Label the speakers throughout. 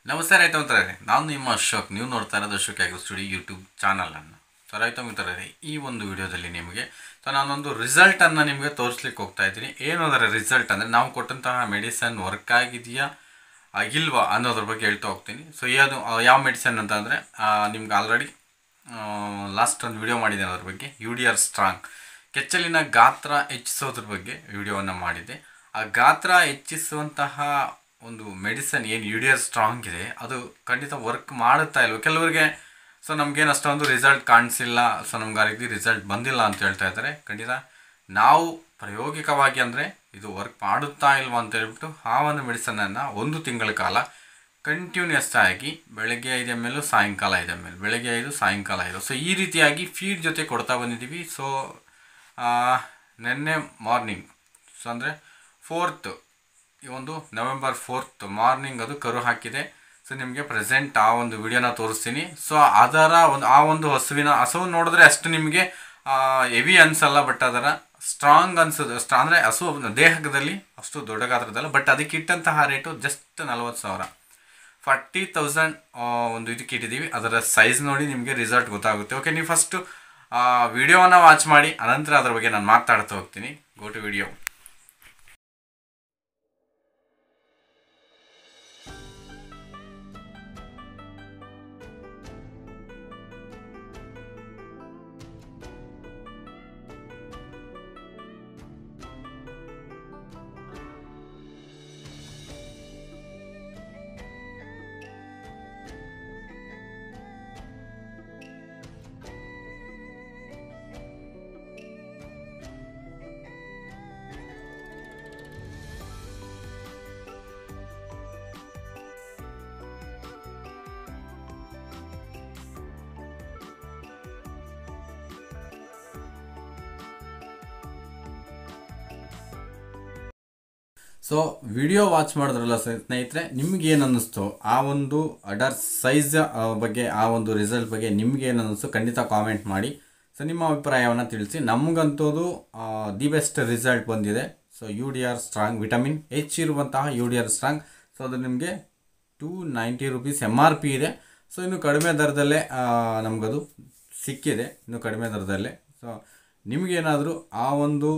Speaker 1: ನಮಸ್ತೆ ರೈತ ಮಿತ್ರರೇ, ನಾನು ನಿಮ್ಮ ಅಶೋಕ್. ನೀವು ನೋಡ್ತಾ ಇರೋದು ಅಶೋಕ್ ಆಗ್ರೋ ಸ್ಟುಡಿಯೋ ಯೂಟ್ಯೂಬ್ ಚಾನಲನ್ನು. ಸೊ ರೈತ ಮಿತ್ರರೇ, ಈ ಒಂದು ವಿಡಿಯೋದಲ್ಲಿ ನಿಮಗೆ ನಾನೊಂದು ರಿಸಲ್ಟನ್ನು ನಿಮಗೆ ತೋರಿಸ್ಲಿಕ್ಕೆ ಹೋಗ್ತಾ ಇದ್ದೀನಿ. ಏನು ಅದರ ರಿಸಲ್ಟ್ ಅಂದರೆ ನಾವು ಕೊಟ್ಟಂತಹ ಮೆಡಿಸನ್ ವರ್ಕ್ ಆಗಿದೆಯಾ ಇಲ್ವಾ ಅನ್ನೋದ್ರ ಬಗ್ಗೆ ಹೇಳ್ತಾ ಹೋಗ್ತೀನಿ. ಸೊ ಅದು ಯಾವ ಮೆಡಿಸನ್ ಅಂತಂದರೆ ನಿಮ್ಗೆ ಆಲ್ರೆಡಿ ಲಾಸ್ಟ್ ಒಂದು ವಿಡಿಯೋ ಮಾಡಿದ್ದೇನೆ ಅದ್ರ ಬಗ್ಗೆ. UDR ಸ್ಟ್ರಾಂಗ್ ಕೆಚ್ಚಲಿನ ಗಾತ್ರ ಹೆಚ್ಚಿಸೋದ್ರ ಬಗ್ಗೆ ವಿಡಿಯೋವನ್ನು ಮಾಡಿದ್ದೆ. ಆ ಗಾತ್ರ ಹೆಚ್ಚಿಸುವಂತಹ ಒಂದು ಮೆಡಿಸನ್ ಏನು UDR ಸ್ಟ್ರಾಂಗ್ ಇದೆ ಅದು ಖಂಡಿತ ವರ್ಕ್ ಮಾಡುತ್ತಾ ಇಲ್ವ ಕೆಲವರಿಗೆ. ಸೊ ನಮಗೇನು ಅಷ್ಟೊಂದು ರಿಸಲ್ಟ್ ಕಾಣಿಸಿಲ್ಲ, ಸೊ ನಮ್ಗೆ ಆ ರೀತಿ ರಿಸಲ್ಟ್ ಬಂದಿಲ್ಲ ಅಂತ ಹೇಳ್ತಾ ಇದ್ದಾರೆ. ಖಂಡಿತ ನಾವು ಪ್ರಾಯೋಗಿಕವಾಗಿ ಅಂದರೆ ಇದು ವರ್ಕ್ ಮಾಡುತ್ತಾ ಇಲ್ವಾ ಅಂತ ಹೇಳ್ಬಿಟ್ಟು ಆ ಒಂದು ಮೆಡಿಸನನ್ನು 1 ತಿಂಗಳ ಕಾಲ ಕಂಟಿನ್ಯೂಸ್ ಆಗಿ ಬೆಳಗ್ಗೆ 5 ml ಸಾಯಂಕಾಲ 5 ml, ಬೆಳಗ್ಗೆ 5 ಸಾಯಂಕಾಲ 5. ಸೊ ಈ ರೀತಿಯಾಗಿ ಫೀಡ್ ಜೊತೆ ಕೊಡ್ತಾ ಬಂದಿದ್ದೀವಿ. ಸೊ ನಿನ್ನೆ ಮಾರ್ನಿಂಗ್, ಸೊ ಅಂದರೆ 4th, ಈ ಒಂದು November 4th ಮಾರ್ನಿಂಗ್ ಅದು ಕರು ಹಾಕಿದೆ. ಸೊ ನಿಮಗೆ ಪ್ರೆಸೆಂಟ್ ಆ ಒಂದು ವಿಡಿಯೋನ ತೋರಿಸ್ತೀನಿ. ಸೊ ಅದರ ಆ ಒಂದು ಹಸುವು ನೋಡಿದ್ರೆ ಅಷ್ಟು ನಿಮಗೆ ಹೆವಿ ಅನಿಸಲ್ಲ, ಬಟ್ ಅದರ ಸ್ಟ್ರಾಂಗ್ ಅನ್ಸೋದು ಅಂದರೆ ಹಸು ದೇಹದಲ್ಲಿ ಅಷ್ಟು ದೊಡ್ಡ ಗಾತ್ರದಲ್ಲ. ಬಟ್ ಅದಕ್ಕೆ ಇಟ್ಟಂತಹ ರೇಟು ಜಸ್ಟ್ 40,000, 40,000 ಒಂದು ಇದಕ್ಕೆ ಇಟ್ಟಿದ್ದೀವಿ. ಅದರ ಸೈಜ್ ನೋಡಿ ನಿಮಗೆ ರಿಸಲ್ಟ್ ಗೊತ್ತಾಗುತ್ತೆ. ಓಕೆ, ನೀವು ಫಸ್ಟು ವಿಡಿಯೋವನ್ನು ವಾಚ್ ಮಾಡಿ, ಅನಂತರ ಅದ್ರ ಬಗ್ಗೆ ನಾನು ಮಾತಾಡ್ತಾ ಹೋಗ್ತೀನಿ. Go to video. So video watch ಮಾಡಿದ್ರಲ್ಲ ಸ್ನೇಹಿತರೆ, ನಿಮ್ಗೇನು ಅನ್ನಿಸ್ತು ಆ ಒಂದು ಅಡರ್ ಸೈಜ್ ಬಗ್ಗೆ, ಆ ಒಂದು ರಿಸಲ್ಟ್ ಬಗ್ಗೆ ನಿಮ್ಗೇನು ಅನ್ನಿಸ್ತು ಖಂಡಿತ ಕಾಮೆಂಟ್ ಮಾಡಿ. ಸೊ ನಿಮ್ಮ ಅಭಿಪ್ರಾಯವನ್ನು ತಿಳಿಸಿ. ನಮಗಂತೂ ದಿ ಬೆಸ್ಟ್ ರಿಸಲ್ಟ್ ಬಂದಿದೆ. So UDR strong, vitamin H ಇರುವಂತಹ UDR ಸ್ಟ್ರಾಂಗ್. ಸೊ ಅದು ನಿಮಗೆ 290 ರೂಪೀಸ್ MRP ಇದೆ. ಸೊ ಇನ್ನು ಕಡಿಮೆ ದರದಲ್ಲೇ ನಮಗದು ಸಿಕ್ಕಿದೆ, ಇನ್ನು ಕಡಿಮೆ ದರದಲ್ಲೇ. ಸೊ ನಿಮಗೇನಾದರೂ ಆ ಒಂದು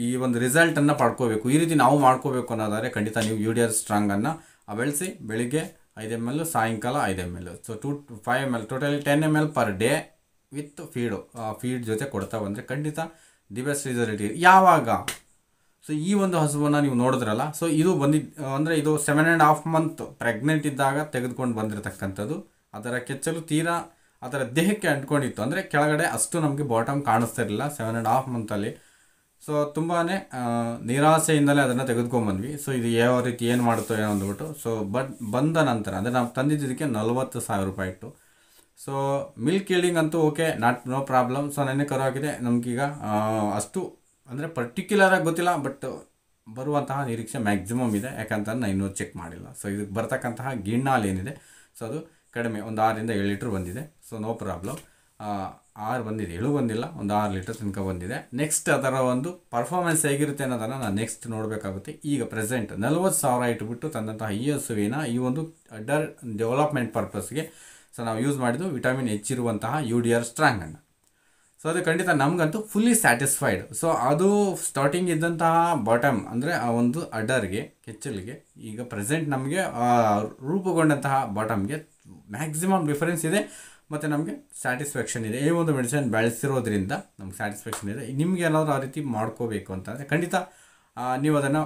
Speaker 1: ಈ ಒಂದು ರಿಸಲ್ಟನ್ನು ಪಡ್ಕೋಬೇಕು, ಈ ರೀತಿ ನಾವು ಮಾಡ್ಕೋಬೇಕು ಅನ್ನೋದಾದರೆ ಖಂಡಿತ ನೀವು UDR ಸ್ಟ್ರಾಂಗನ್ನು ಬೆಳೆಸಿ. ಬೆಳಿಗ್ಗೆ 5 ml, ಸಾಯಂಕಾಲ 5 ml. So 5 ml, totally 10 ml per day with feed ಜೊತೆ ಕೊಡ್ತಾ ಬಂದರೆ ಖಂಡಿತ ದಿ ಬೆಸ್ಟ್ ರಿಸಲ್ಟ್ ಇದೆ. ಯಾವಾಗ? ಸೊ ಈ ಒಂದು ಹಸುವನ್ನು ನೀವು ನೋಡಿದ್ರಲ್ಲ, ಸೊ ಇದು ಅಂದರೆ ಇದು 7.5 month ಪ್ರೆಗ್ನೆಂಟ್ ಇದ್ದಾಗ ತೆಗೆದುಕೊಂಡು ಬಂದಿರತಕ್ಕಂಥದ್ದು. ಅದರ ಕೆಚ್ಚಲು ತೀರಾ ಅದರ ದೇಹಕ್ಕೆ ಅಂಟ್ಕೊಂಡಿತ್ತು, ಅಂದರೆ ಕೆಳಗಡೆ ಅಷ್ಟು ನಮಗೆ ಬಾಟಮ್ ಕಾಣಿಸ್ತಾ ಇರಲಿಲ್ಲ 7.5 monthಲ್ಲಿ. ಸೊ ತುಂಬಾ ನಿರಾಸೆಯಿಂದಲೇ ಅದನ್ನು ತೆಗೆದುಕೊಂಡ್ಬಂದ್ವಿ. ಸೊ ಇದು ಯಾವ ರೀತಿ ಏನು ಮಾಡುತ್ತೋ ಏನೋ ಅಂದ್ಬಿಟ್ಟು. ಸೊ ಬಂದ ನಂತರ ಅಂದರೆ ನಾವು ತಂದಿದ್ದಕ್ಕೆ 40,000 ರೂಪಾಯಿ ಇಟ್ಟು. ಸೊ ಮಿಲ್ಕ್ ಈಲ್ಡಿಂಗ್ ಅಂತೂ ಓಕೆ, ನೋ ಪ್ರಾಬ್ಲಮ್. ಸೊ ನೆನ್ನೆ ಕರು ಹಾಕಿದೆ. ನಮಗೀಗ ಅಷ್ಟು ಅಂದರೆ ಪರ್ಟಿಕ್ಯುಲರಾಗಿ ಗೊತ್ತಿಲ್ಲ, ಬಟ್ ಬರುವಂತಹ ನಿರೀಕ್ಷೆ ಮ್ಯಾಕ್ಸಿಮಮ್ ಇದೆ. ಯಾಕಂತಂದ್ರೆ ನಾನು ಇನ್ನೂ ಚೆಕ್ ಮಾಡಿಲ್ಲ. ಸೊ ಇದಕ್ಕೆ ಬರ್ತಕ್ಕಂತಹ ಗಿಣ್ಣಾಲ್ ಏನಿದೆ, ಸೊ ಅದು ಕಡಿಮೆ, ಒಂದು 6ರಿಂದ 7 ಲೀಟ್ರ್ ಬಂದಿದೆ. So no problem. 6 ಬಂದಿದೆ, 7 ಬಂದಿಲ್ಲ, ಒಂದು 6 ಲೀಟರ್ ತನಕ ಬಂದಿದೆ. ನೆಕ್ಸ್ಟ್ ಅದರ ಒಂದು ಪರ್ಫಾರ್ಮೆನ್ಸ್ ಹೇಗಿರುತ್ತೆ ಅನ್ನೋದನ್ನು ನಾನು ನೆಕ್ಸ್ಟ್ ನೋಡಬೇಕಾಗುತ್ತೆ. ಈಗ ಪ್ರೆಸೆಂಟ್ 40,000 ಇಟ್ಬಿಟ್ಟು ತಂದಂತಹ ಈ ಹಸುವಿನ ಈ ಒಂದು ಅಡರ್ ಡೆವಲಪ್ಮೆಂಟ್ ಪರ್ಪಸ್ಗೆ ಸೊ ನಾವು ಯೂಸ್ ಮಾಡಿದ್ದು ವಿಟಮಿನ್ H ಇರುವಂತಹ UDR ಸ್ಟ್ರಾಂಗನ್ನು. ಸೊ ಅದು ಖಂಡಿತ ನಮಗಂತೂ ಫುಲ್ಲಿ ಸ್ಯಾಟಿಸ್ಫೈಡ್. ಸೊ ಅದು ಸ್ಟಾರ್ಟಿಂಗ್ ಇದ್ದಂತಹ ಬಾಟಮ್ ಅಂದರೆ ಆ ಒಂದು ಅಡರ್ಗೆ, ಕೆಚ್ಚಲಿಗೆ, ಈಗ ಪ್ರೆಸೆಂಟ್ ನಮಗೆ ರೂಪುಗೊಂಡಂತಹ ಬಾಟಮ್ಗೆ ಮ್ಯಾಕ್ಸಿಮಮ್ ಡಿಫರೆನ್ಸ್ ಇದೆ. ಮತ್ತು ನಮಗೆ ಸ್ಯಾಟಿಸ್ಫ್ಯಾಕ್ಷನ್ ಇದೆ. ಈ ಒಂದು ಮೆಡಿಸಿನ್ ಬೆಳೆಸಿರೋದ್ರಿಂದ ನಮ್ಗೆ ಸ್ಯಾಟಿಸ್ಫ್ಯಾಕ್ಷನ್ ಇದೆ. ನಿಮ್ಗೆ ಏನಾದರೂ ಆ ರೀತಿ ಮಾಡ್ಕೋಬೇಕು ಅಂತಂದರೆ ಖಂಡಿತ ನೀವು ಅದನ್ನು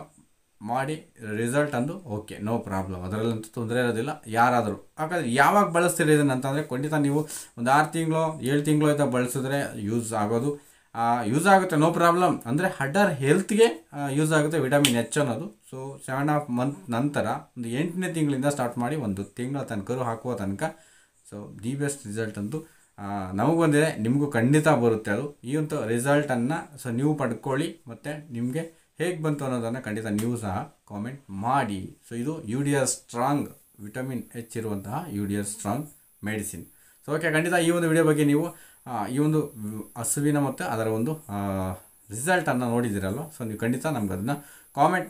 Speaker 1: ಮಾಡಿ. ರಿಸಲ್ಟ್ ಅಂದು ಓಕೆ, ನೋ ಪ್ರಾಬ್ಲಮ್, ಅದರಲ್ಲಂತೂ ತೊಂದರೆ ಇರೋದಿಲ್ಲ. ಯಾರಾದರೂ ಹಾಗಾದರೆ ಯಾವಾಗ ಬಳಸ್ತೀರಿ ಇದನ್ನು ಅಂತಂದರೆ ಖಂಡಿತ ನೀವು ಒಂದು 6 ತಿಂಗಳು 7 ತಿಂಗಳು ಆಯ್ತಾ ಬಳಸಿದ್ರೆ ಯೂಸ್ ಆಗುತ್ತೆ, ನೋ ಪ್ರಾಬ್ಲಮ್. ಅಂದರೆ ಅಡರ್ ಹೆಲ್ತ್ಗೆ ಯೂಸ್ ಆಗುತ್ತೆ ವಿಟಮಿನ್ H ಅನ್ನೋದು. ಸೊ 7.5 month ನಂತರ ಒಂದು 8ನೇ ತಿಂಗಳಿಂದ ಸ್ಟಾರ್ಟ್ ಮಾಡಿ 1 ತಿಂಗಳ ತನಕ ಕರು ಹಾಕುವ ತನಕ ಸೊ ದಿ ಬೆಸ್ಟ್ ರಿಸಲ್ಟ್ ಅಂತೂ ನಮಗೆ ಬಂದಿದೆ, ನಿಮಗೂ ಖಂಡಿತ ಬರುತ್ತೆ ಅದು. ಈ ಒಂದು ರಿಸಲ್ಟನ್ನು ಸೊ ನೀವು ಪಡ್ಕೊಳ್ಳಿ, ಮತ್ತು ನಿಮಗೆ ಹೇಗೆ ಬಂತು ಅನ್ನೋದನ್ನು ಖಂಡಿತ ನೀವು ಸಹ ಕಾಮೆಂಟ್ ಮಾಡಿ. ಸೊ ಇದು UDR ಸ್ಟ್ರಾಂಗ್, ವಿಟಮಿನ್ H ಇರುವಂತಹ UDR strong medicine. So okay, ಖಂಡಿತ ಈ ಒಂದು ವಿಡಿಯೋ ಬಗ್ಗೆ ನೀವು ಈ ಒಂದು ಹಸುವಿನ ಮತ್ತು ಅದರ ಒಂದು ರಿಸಲ್ಟನ್ನು ನೋಡಿದ್ದೀರಲ್ವ. ಸೊ ನೀವು ಖಂಡಿತ ನಮ್ಗೆ ಅದನ್ನು ಕಾಮೆಂಟ್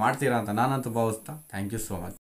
Speaker 1: ಮಾಡ್ತೀರಾ ಅಂತ ನಾನಂತೂ ಭಾವಿಸ್ತಾ. Thank you so much.